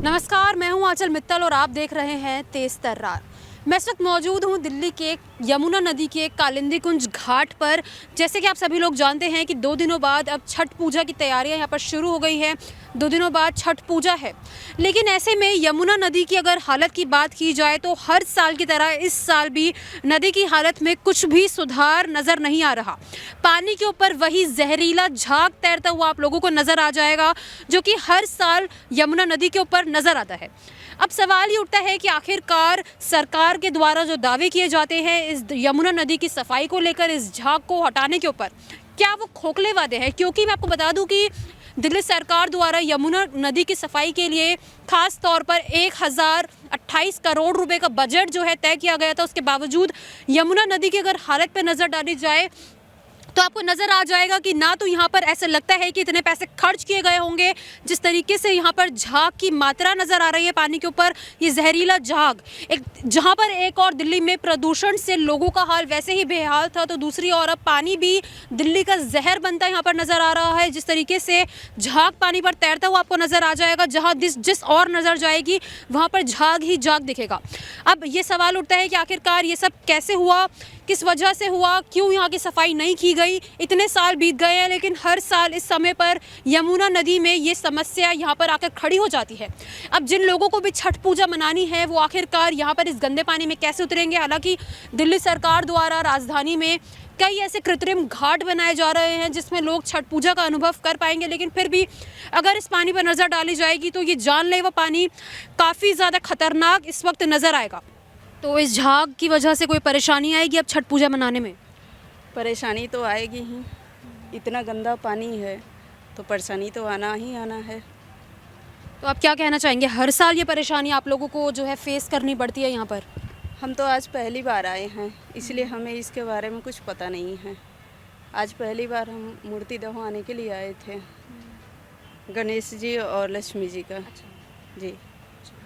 नमस्कार, मैं हूं आंचल मित्तल और आप देख रहे हैं तेज तर्रार। मैं इस वक्त मौजूद हूं दिल्ली के यमुना नदी के कालिंदी कुंज घाट पर। जैसे कि आप सभी लोग जानते हैं कि 2 दिनों बाद अब छठ पूजा की तैयारियां यहां पर शुरू हो गई हैं। 2 दिनों बाद छठ पूजा है, लेकिन ऐसे में यमुना नदी की अगर हालत की बात की जाए तो हर साल की तरह इस साल भी नदी की हालत में कुछ भी सुधार नज़र नहीं आ रहा। पानी के ऊपर वही जहरीला झाग तैरता हुआ आप लोगों को नज़र आ जाएगा, जो कि हर साल यमुना नदी के ऊपर नज़र आता है। अब सवाल ये उठता है कि आखिरकार सरकार के द्वारा जो दावे किए जाते हैं इस यमुना नदी की सफाई को लेकर, इस झाग को हटाने के ऊपर, क्या वो खोखले वादे हैं? क्योंकि मैं आपको बता दूं कि दिल्ली सरकार द्वारा यमुना नदी की सफाई के लिए खास तौर पर 1028 करोड़ रुपए का बजट जो है तय किया गया था। उसके बावजूद यमुना नदी की अगर हालत पर नज़र डाली जाए तो आपको नज़र आ जाएगा कि ना तो यहाँ पर ऐसा लगता है कि इतने पैसे खर्च किए गए होंगे। जिस तरीके से यहाँ पर झाग की मात्रा नज़र आ रही है पानी के ऊपर, ये जहरीला झाग, एक जहाँ पर एक और दिल्ली में प्रदूषण से लोगों का हाल वैसे ही बेहाल था, तो दूसरी ओर अब पानी भी दिल्ली का जहर बनता यहाँ पर नज़र आ रहा है। जिस तरीके से झाग पानी पर तैरता हुआ आपको नज़र आ जाएगा, जहाँ जिस और नज़र जाएगी वहाँ पर झाग ही झाग दिखेगा। अब ये सवाल उठता है कि आखिरकार ये सब कैसे हुआ, किस वजह से हुआ, क्यों यहाँ की सफाई नहीं की गई? इतने साल बीत गए हैं, लेकिन हर साल इस समय पर यमुना नदी में ये समस्या यहाँ पर आकर खड़ी हो जाती है। अब जिन लोगों को भी छठ पूजा मनानी है वो आखिरकार यहाँ पर इस गंदे पानी में कैसे उतरेंगे? हालांकि दिल्ली सरकार द्वारा राजधानी में कई ऐसे कृत्रिम घाट बनाए जा रहे हैं जिसमें लोग छठ पूजा का अनुभव कर पाएंगे, लेकिन फिर भी अगर इस पानी पर नज़र डाली जाएगी तो ये जानलेवा पानी काफ़ी ज़्यादा खतरनाक इस वक्त नज़र आएगा। तो इस झाग की वजह से कोई परेशानी आएगी अब छठ पूजा मनाने में? परेशानी तो आएगी ही, इतना गंदा पानी है तो परेशानी तो आना ही आना है। तो आप क्या कहना चाहेंगे? हर साल ये परेशानी आप लोगों को जो है फेस करनी पड़ती है यहाँ पर? हम तो आज पहली बार आए हैं, इसलिए हमें इसके बारे में कुछ पता नहीं है। आज पहली बार हम मूर्ति दहवाने के लिए आए थे, गणेश जी और लक्ष्मी जी का। जी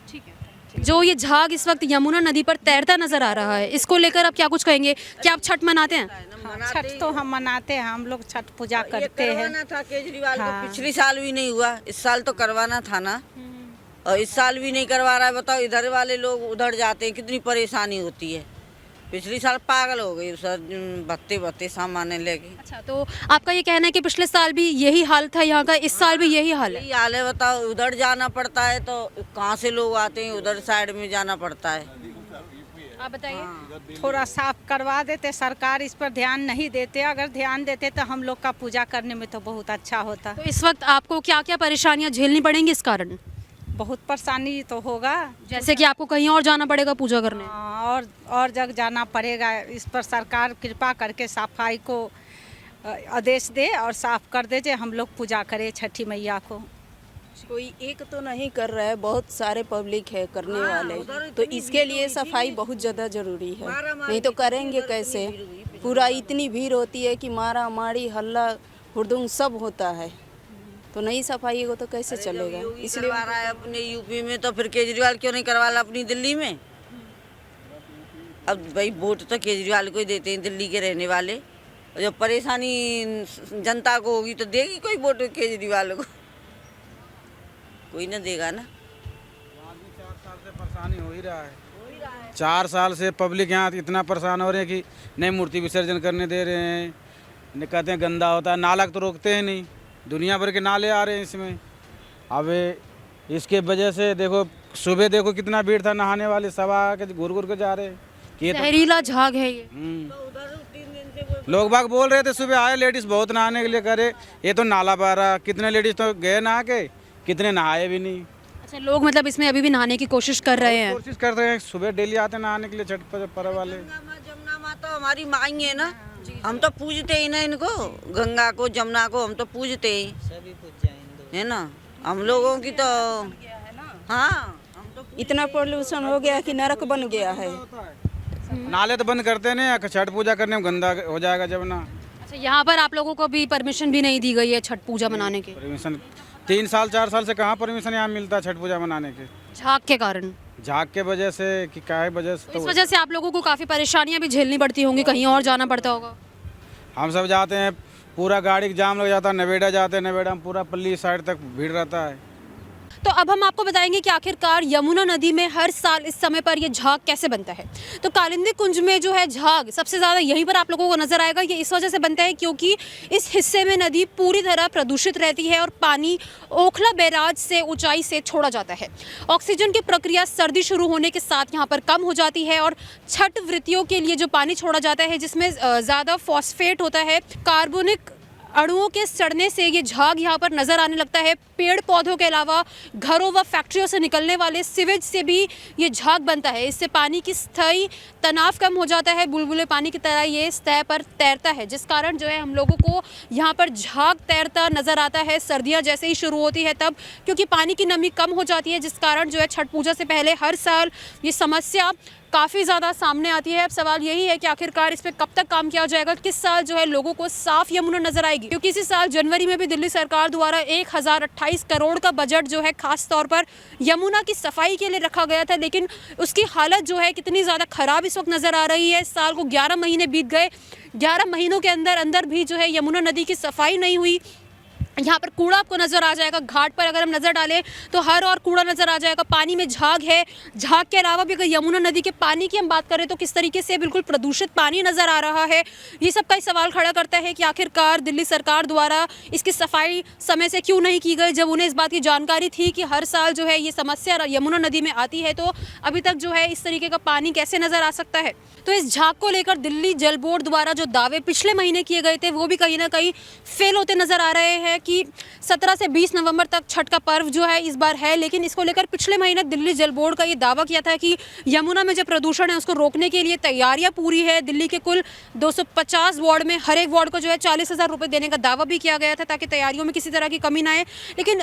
ठीक है। जो ये झाग इस वक्त यमुना नदी पर तैरता नजर आ रहा है, इसको लेकर आप क्या कुछ कहेंगे? क्या आप छठ मनाते हैं? हाँ, छठ तो हम मनाते हैं, हम लोग छठ पूजा करते हैं। करवाना था केजरीवाल हाँ। को, पिछली साल भी नहीं हुआ, इस साल तो करवाना था ना, और इस साल भी नहीं करवा रहा है। बताओ, इधर वाले लोग उधर जाते हैं, कितनी परेशानी होती है। पिछली साल पागल हो गई सर, भत्ते भत्ते सामान लेके। अच्छा, तो आपका ये कहना है कि पिछले साल भी यही हाल था यहाँ का, इस साल भी यही हाल है? यही हाल है। बताओ, उधर जाना पड़ता है तो कहाँ से लोग आते हैं, उधर साइड में जाना पड़ता है। आप बताइए। थोड़ा साफ करवा देते, सरकार इस पर ध्यान नहीं देते। अगर ध्यान देते तो हम लोग का पूजा करने में तो बहुत अच्छा होता। तो इस वक्त आपको क्या क्या परेशानियाँ झेलनी पड़ेंगी इस कारण? बहुत परेशानी तो होगा, जैसे कि आपको कहीं और जाना पड़ेगा पूजा करने? और जगह जाना पड़ेगा। इस पर सरकार कृपा करके सफाई को आदेश दे और साफ कर दे, जो हम लोग पूजा करें छठी मैया को। कोई एक तो नहीं कर रहा है, बहुत सारे पब्लिक है करने वाले, तो इसके लिए सफाई बहुत ज़्यादा ज़रूरी है। नहीं तो करेंगे कैसे? पूरा इतनी भीड़ होती है कि मारा मारी, हल्ला हुड़दुंग सब होता है, तो नहीं सफाई हो तो कैसे चलेगा? इसलिए करवा रहा है अपने यूपी में, तो फिर केजरीवाल क्यों नहीं करवा रहा अपनी दिल्ली में? अब भाई वोट तो केजरीवाल को ही देते हैं दिल्ली के रहने वाले। और जब परेशानी जनता को होगी तो देगी कोई वोट केजरीवाल को? कोई ना देगा ना। 4 साल से परेशानी हो ही रहा है। 4 साल से पब्लिक यहाँ इतना परेशान हो रहे हैं कि नहीं मूर्ति विसर्जन करने दे रहे हैं, नहीं कहते हैं गंदा होता है। नाला तो रोकते हैं नहीं, दुनिया भर के नाले आ रहे हैं इसमें। अब इसके वजह से देखो, सुबह देखो कितना भीड़ था, नहाने वाले सब आके घूर घूर के जा रहे हैं। ये तो जहरीला झाग है ये। लोग बाग बोल रहे थे, सुबह आए लेडीज बहुत नहाने के लिए करे, ये तो नाला बह रहा। कितने लेडीज तो गए नहा के, कितने नहाए भी नहीं। अच्छा, लोग मतलब इसमें अभी भी नहाने की कोशिश कर रहे हैं? कोशिश कर रहे हैं, सुबह डेली आते नहाने के लिए छठ पर्व वाले। जमुना माँ तो हमारी माई है ना, हम तो पूजते ही ना इनको, गंगा को जमुना को हम तो पूजते ही, सभी पूजते हैं, है ना। हम लोगों की तो हाँ, इतना पोल्यूशन हो गया कि नरक बन गया है। नाले तो बंद करते नहीं, छठ पूजा करने में गंदा हो जाएगा जमुना। अच्छा, यहाँ पर आप लोगों को भी परमिशन भी नहीं दी गई है छठ पूजा मनाने की? परमिशन 3 साल 4 साल से कहाँ परमिशन यहाँ मिलता है छठ पूजा मनाने के? झाग के कारण? झाग के वजह से कि क्या वजह से? तो इस वजह से आप लोगों को काफ़ी परेशानियां भी झेलनी पड़ती होंगी, कहीं और जाना पड़ता होगा? हम सब जाते हैं, पूरा गाड़ी जाम लग जाता है। नवेड़ा जाते हैं, नवेड़ा में पूरा पल्ली साइड तक भीड़ रहता है। तो अब हम आपको बताएंगे कि आखिरकार यमुना नदी में हर साल इस समय पर ये झाग कैसे बनता है। तो कालिंदी कुंज में जो है झाग सबसे ज़्यादा यहीं पर आप लोगों को नजर आएगा। ये इस वजह से बनता है क्योंकि इस हिस्से में नदी पूरी तरह प्रदूषित रहती है और पानी ओखला बैराज से ऊंचाई से छोड़ा जाता है। ऑक्सीजन की प्रक्रिया सर्दी शुरू होने के साथ यहाँ पर कम हो जाती है और छठ वृत्तियों के लिए जो पानी छोड़ा जाता है जिसमें ज़्यादा फॉस्फेट होता है, कार्बोनिक अणुओं के सड़ने से ये झाग यहाँ पर नजर आने लगता है। पेड़ पौधों के अलावा घरों व फैक्ट्रियों से निकलने वाले सीवेज से भी ये झाग बनता है। इससे पानी की स्थायी तनाव कम हो जाता है, बुलबुले पानी की तरह ये सतह पर तैरता है, जिस कारण जो है हम लोगों को यहाँ पर झाग तैरता नजर आता है सर्दियाँ जैसे ही शुरू होती है तब, क्योंकि पानी की नमी कम हो जाती है, जिस कारण जो है छठ पूजा से पहले हर साल ये समस्या काफ़ी ज़्यादा सामने आती है। अब सवाल यही है कि आखिरकार इस पर कब तक काम किया जाएगा, किस साल जो है लोगों को साफ यमुना नजर आएगी, क्योंकि इसी साल जनवरी में भी दिल्ली सरकार द्वारा 1028 करोड़ का बजट जो है खास तौर पर यमुना की सफाई के लिए रखा गया था, लेकिन उसकी हालत जो है कितनी ज़्यादा ख़राब इस वक्त नज़र आ रही है। इस साल को 11 महीने बीत गए, 11 महीनों के अंदर अंदर भी जो है यमुना नदी की सफाई नहीं हुई। यहाँ पर कूड़ा आपको नज़र आ जाएगा, घाट पर अगर हम नज़र डालें तो हर और कूड़ा नज़र आ जाएगा। पानी में झाग है, झाग के अलावा भी अगर यमुना नदी के पानी की हम बात करें तो किस तरीके से बिल्कुल प्रदूषित पानी नज़र आ रहा है। ये सब का सवाल खड़ा करता है कि आखिरकार दिल्ली सरकार द्वारा इसकी सफाई समय से क्यों नहीं की गई, जब उन्हें इस बात की जानकारी थी कि हर साल जो है ये समस्या यमुना नदी में आती है, तो अभी तक जो है इस तरीके का पानी कैसे नज़र आ सकता है। तो इस झाग को लेकर दिल्ली जल बोर्ड द्वारा जो दावे पिछले महीने किए गए थे वो भी कहीं ना कहीं फेल होते नज़र आ रहे हैं कि 17 से 20 नवंबर तक छठ का पर्व जो है इस बार है, लेकिन इसको लेकर पिछले महीने दिल्ली जल बोर्ड का ये दावा किया था कि यमुना में जो प्रदूषण है उसको रोकने के लिए तैयारियां पूरी है। दिल्ली के कुल 250 वार्ड में हर एक वार्ड को जो है 40,000 रुपये देने का दावा भी किया गया था ताकि तैयारियों में किसी तरह की कमी ना आए। लेकिन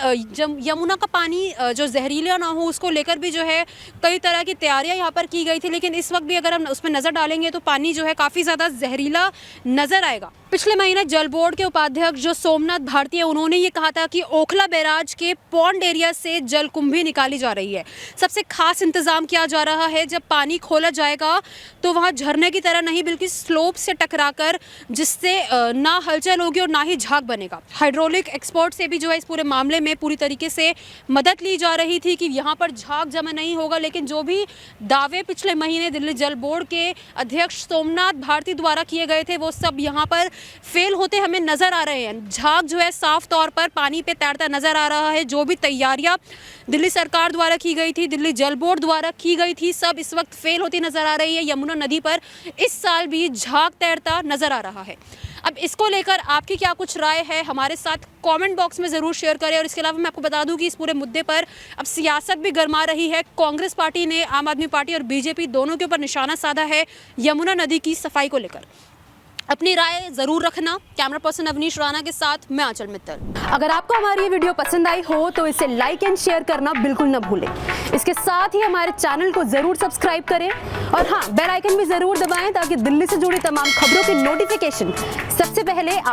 यमुना का पानी जो जहरीला ना हो उसको लेकर भी जो है कई तरह की तैयारियाँ यहाँ पर की गई थी, लेकिन इस वक्त भी अगर हम उसमें नज़र डालेंगे तो पानी जो है काफ़ी ज़्यादा जहरीला नज़र आएगा। पिछले महीने जल बोर्ड के उपाध्यक्ष जो सोमनाथ भारती है उन्होंने ये कहा था कि ओखला बैराज के पॉन्ड एरिया से जल कुंभी निकाली जा रही है। सबसे खास इंतजाम किया जा रहा है, जब पानी खोला जाएगा तो वहाँ झरने की तरह नहीं बल्कि स्लोप से टकराकर, जिससे ना हलचल होगी और ना ही झाग बनेगा। हाइड्रोलिक एक्सपर्ट से भी जो है इस पूरे मामले में पूरी तरीके से मदद ली जा रही थी कि यहाँ पर झाग जमा नहीं होगा, लेकिन जो भी दावे पिछले महीने दिल्ली जल बोर्ड के अध्यक्ष सोमनाथ भारती द्वारा किए गए थे वो सब यहाँ पर फेल होते हमें नजर आ रहे हैं। झाग जो है साफ तौर पर पानी पे तैरता नजर आ रहा है। जो भी तैयारियां दिल्ली सरकार द्वारा की गई थी, दिल्ली जल बोर्ड द्वारा की गई थी, सब इस वक्त फेल होती नजर आ रही है। यमुना नदी पर इस साल भी झाग तैरता नजर आ रहा है। अब इसको लेकर आपकी क्या कुछ राय है हमारे साथ कमेंट बॉक्स में ज़रूर शेयर करें। और इसके अलावा मैं आपको बता दूं कि इस पूरे मुद्दे पर अब सियासत भी गर्मा रही है। कांग्रेस पार्टी ने आम आदमी पार्टी और बीजेपी दोनों के ऊपर निशाना साधा है यमुना नदी की सफाई को लेकर। अपनी राय ज़रूर रखना। कैमरा पर्सन अवनीश राणा के साथ मैं आंचल मित्तल। अगर आपको हमारी ये वीडियो पसंद आई हो तो इसे लाइक एंड शेयर करना बिल्कुल न भूलें। इसके साथ ही हमारे चैनल को ज़रूर सब्सक्राइब करें और हाँ, बेल आइकन भी ज़रूर दबाएं ताकि दिल्ली से जुड़ी तमाम खबरों की नोटिफिकेशन सबसे पहले आप